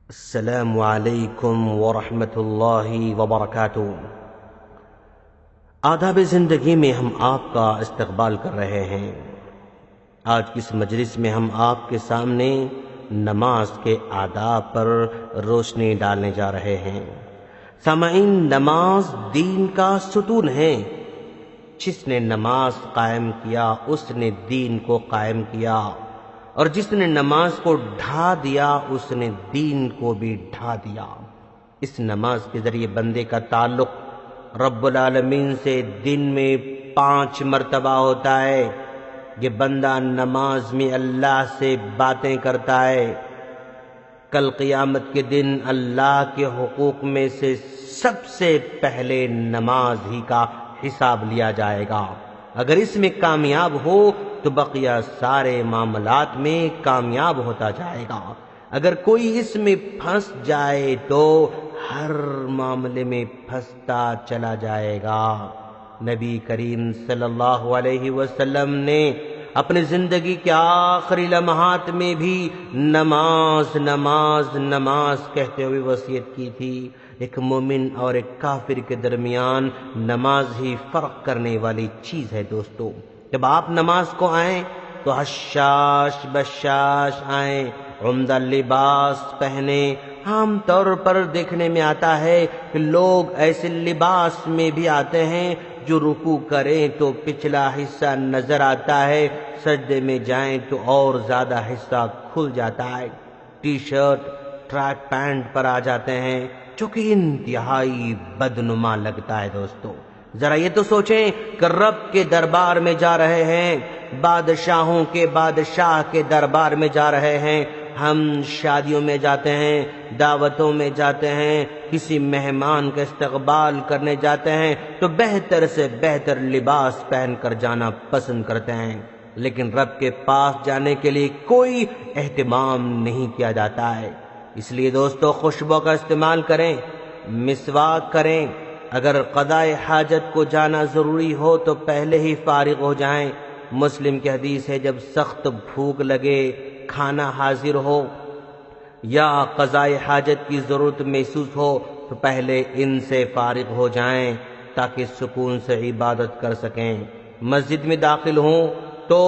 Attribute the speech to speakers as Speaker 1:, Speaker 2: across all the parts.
Speaker 1: السلام علیکم ورحمۃ اللہ وبرکاتہ۔ آداب زندگی میں ہم آپ کا استقبال کر رہے ہیں۔ آج کی اس مجلس میں ہم آپ کے سامنے نماز کے آداب پر روشنی ڈالنے جا رہے ہیں۔ سامعین، نماز دین کا ستون ہے۔ جس نے نماز قائم کیا اس نے دین کو قائم کیا، اور جس نے نماز کو ڈھا دیا اس نے دین کو بھی ڈھا دیا۔ اس نماز کے ذریعے بندے کا تعلق رب العالمین سے دن میں 5 مرتبہ ہوتا ہے۔ یہ بندہ نماز میں اللہ سے باتیں کرتا ہے۔ کل قیامت کے دن اللہ کے حقوق میں سے سب سے پہلے نماز ہی کا حساب لیا جائے گا۔ اگر اس میں کامیاب ہو تو بقیہ سارے معاملات میں کامیاب ہوتا جائے گا۔ اگر کوئی اس میں پھنس جائے تو ہر معاملے میں پھنستا چلا جائے گا۔ نبی کریم صلی اللہ علیہ وسلم نے اپنی زندگی کے آخری لمحات میں بھی نماز نماز نماز کہتے ہوئے وصیت کی تھی۔ ایک مومن اور ایک کافر کے درمیان نماز ہی فرق کرنے والی چیز ہے دوستو۔ جب آپ نماز کو آئیں تو حشاش بشاش آئیں، عمدہ لباس پہنے۔ عام طور پر دیکھنے میں آتا ہے کہ لوگ ایسے لباس میں بھی آتے ہیں جو رکوع کریں تو پچھلا حصہ نظر آتا ہے، سجدے میں جائیں تو اور زیادہ حصہ کھل جاتا ہے۔ ٹی شرٹ ٹریک پینٹ پر آ جاتے ہیں جو کہ انتہائی بدنما لگتا ہے دوستو۔ ذرا یہ تو سوچیں کہ رب کے دربار میں جا رہے ہیں، بادشاہوں کے بادشاہ کے دربار میں جا رہے ہیں۔ ہم شادیوں میں جاتے ہیں، دعوتوں میں جاتے ہیں، کسی مہمان کا استقبال کرنے جاتے ہیں تو بہتر سے بہتر لباس پہن کر جانا پسند کرتے ہیں، لیکن رب کے پاس جانے کے لیے کوئی اہتمام نہیں کیا جاتا ہے۔ اس لیے دوستو خوشبو کا استعمال کریں، مسواک کریں۔ اگر قضاء حاجت کو جانا ضروری ہو تو پہلے ہی فارغ ہو جائیں۔ مسلم کی حدیث ہے، جب سخت بھوک لگے، کھانا حاضر ہو یا قضاء حاجت کی ضرورت محسوس ہو تو پہلے ان سے فارغ ہو جائیں تاکہ سکون سے عبادت کر سکیں۔ مسجد میں داخل ہوں تو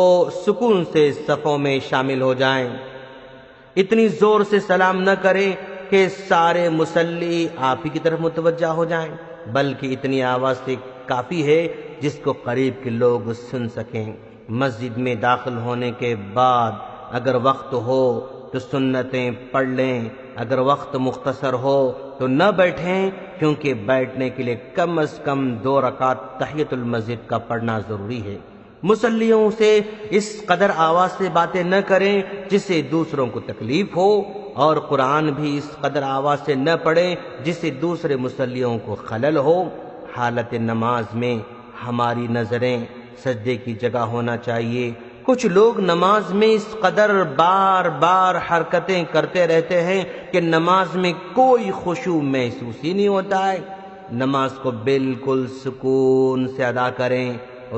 Speaker 1: سکون سے صفوں میں شامل ہو جائیں۔ اتنی زور سے سلام نہ کریں کہ سارے مصلی آپ ہی کی طرف متوجہ ہو جائیں، بلکہ اتنی آواز سے کافی ہے جس کو قریب کے لوگ سن سکیں۔ مسجد میں داخل ہونے کے بعد اگر وقت ہو تو سنتیں پڑھ لیں، اگر وقت مختصر ہو تو نہ بیٹھیں، کیونکہ بیٹھنے کے لیے کم از کم 2 رکعت تحیۃ المسجد کا پڑھنا ضروری ہے۔ مصلیوں سے اس قدر آواز سے باتیں نہ کریں جس سے دوسروں کو تکلیف ہو، اور قرآن بھی اس قدر آواز سے نہ پڑھیں جس سے دوسرے مصلیوں کو خلل ہو۔ حالت نماز میں ہماری نظریں سجدے کی جگہ ہونا چاہیے۔ کچھ لوگ نماز میں اس قدر بار بار حرکتیں کرتے رہتے ہیں کہ نماز میں کوئی خشوع محسوس ہی نہیں ہوتا ہے۔ نماز کو بالکل سکون سے ادا کریں،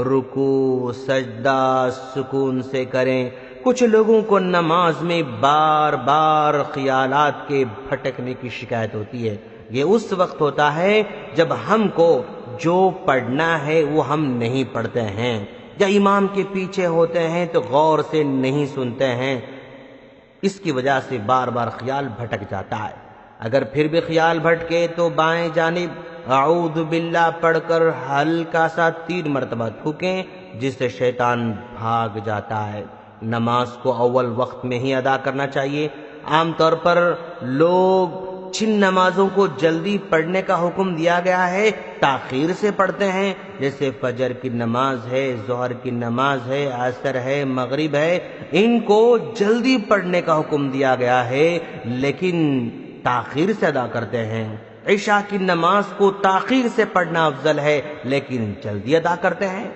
Speaker 1: رکوع سجدہ سکون سے کریں۔ کچھ لوگوں کو نماز میں بار بار خیالات کے بھٹکنے کی شکایت ہوتی ہے۔ یہ اس وقت ہوتا ہے جب ہم کو جو پڑھنا ہے وہ ہم نہیں پڑھتے ہیں، یا امام کے پیچھے ہوتے ہیں تو غور سے نہیں سنتے ہیں۔ اس کی وجہ سے بار بار خیال بھٹک جاتا ہے۔ اگر پھر بھی خیال بھٹکے تو بائیں جانب اعوذ باللہ پڑھ کر ہلکا سا 3 مرتبہ تھوکیں، جس سے شیطان بھاگ جاتا ہے۔ نماز کو اول وقت میں ہی ادا کرنا چاہیے۔ عام طور پر لوگ جن نمازوں کو جلدی پڑھنے کا حکم دیا گیا ہے تاخیر سے پڑھتے ہیں، جیسے فجر کی نماز ہے، ظہر کی نماز ہے، عصر ہے، مغرب ہے۔ ان کو جلدی پڑھنے کا حکم دیا گیا ہے لیکن تاخیر سے ادا کرتے ہیں۔ عشاء کی نماز کو تاخیر سے پڑھنا افضل ہے لیکن جلدی ادا کرتے ہیں۔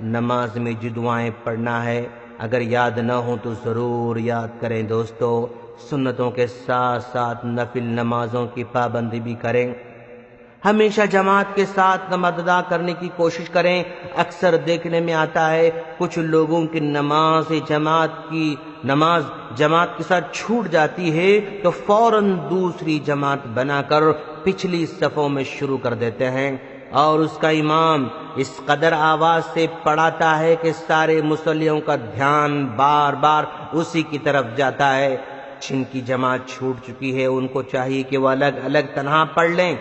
Speaker 1: نماز میں جو دعائیں پڑھنا ہے اگر یاد نہ ہو تو ضرور یاد کریں دوستو۔ سنتوں کے ساتھ ساتھ نفل نمازوں کی پابندی بھی کریں۔ ہمیشہ جماعت کے ساتھ نماز ادا کرنے کی کوشش کریں۔ اکثر دیکھنے میں آتا ہے کچھ لوگوں کی نماز جماعت کی نماز جماعت کے ساتھ چھوٹ جاتی ہے تو فوراً دوسری جماعت بنا کر پچھلی صفوں میں شروع کر دیتے ہیں، اور اس کا امام اس قدر آواز سے پڑھاتا ہے کہ سارے مصلیوں کا دھیان بار بار اسی کی طرف جاتا ہے۔ جن کی جماعت چھوٹ چکی ہے ان کو چاہیے کہ وہ الگ الگ تنہا پڑھ لیں،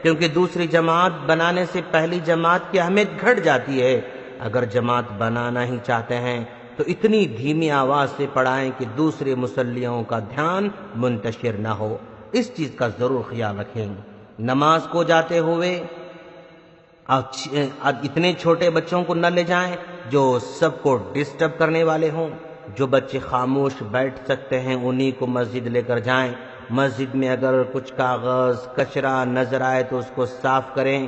Speaker 1: کیونکہ دوسری جماعت بنانے سے پہلی جماعت کی اہمیت گھٹ جاتی ہے۔ اگر جماعت بنانا ہی چاہتے ہیں تو اتنی دھیمی آواز سے پڑھائیں کہ دوسرے مصلیوں کا دھیان منتشر نہ ہو۔ اس چیز کا ضرور خیال رکھیں۔ نماز کو جاتے ہوئے اتنے چھوٹے بچوں کو نہ لے جائیں جو سب کو ڈسٹرب کرنے والے ہوں۔ جو بچے خاموش بیٹھ سکتے ہیں انہی کو مسجد لے کر جائیں۔ مسجد میں اگر کچھ کاغذ کچرا نظر آئے تو اس کو صاف کریں۔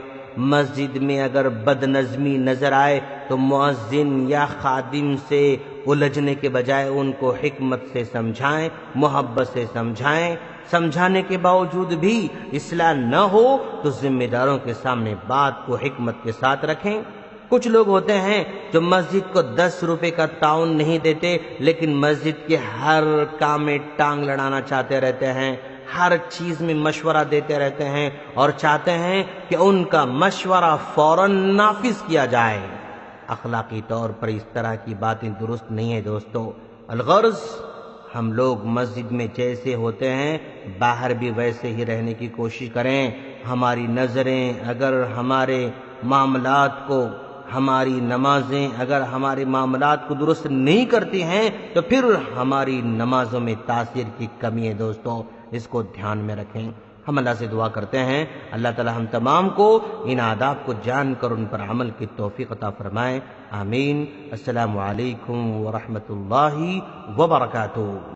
Speaker 1: مسجد میں اگر بد نظمی نظر آئے تو مؤذن یا خادم سے الجھنے کے بجائے ان کو حکمت سے سمجھائیں، محبت سے سمجھائیں۔ سمجھانے کے باوجود بھی اصلاح نہ ہو تو ذمہ داروں کے سامنے بات کو حکمت کے ساتھ رکھیں۔ کچھ لوگ ہوتے ہیں جو مسجد کو 10 روپے کا تعاون نہیں دیتے، لیکن مسجد کے ہر کام میں ٹانگ لڑانا چاہتے رہتے ہیں، ہر چیز میں مشورہ دیتے رہتے ہیں اور چاہتے ہیں کہ ان کا مشورہ فوراً نافذ کیا جائے۔ اخلاقی طور پر اس طرح کی باتیں درست نہیں ہیں دوستو۔ الغرض ہم لوگ مسجد میں جیسے ہوتے ہیں باہر بھی ویسے ہی رہنے کی کوشش کریں۔ ہماری نظریں اگر ہمارے معاملات کو، ہماری نمازیں اگر ہمارے معاملات کو درست نہیں کرتی ہیں تو پھر ہماری نمازوں میں تاثیر کی کمی ہے دوستو، اس کو دھیان میں رکھیں۔ ہم اللہ سے دعا کرتے ہیں اللہ تعالی ہم تمام کو ان آداب کو جان کر ان پر عمل کی توفیق عطا فرمائے، آمین۔ السلام علیکم ورحمۃ اللہ وبرکاتہ۔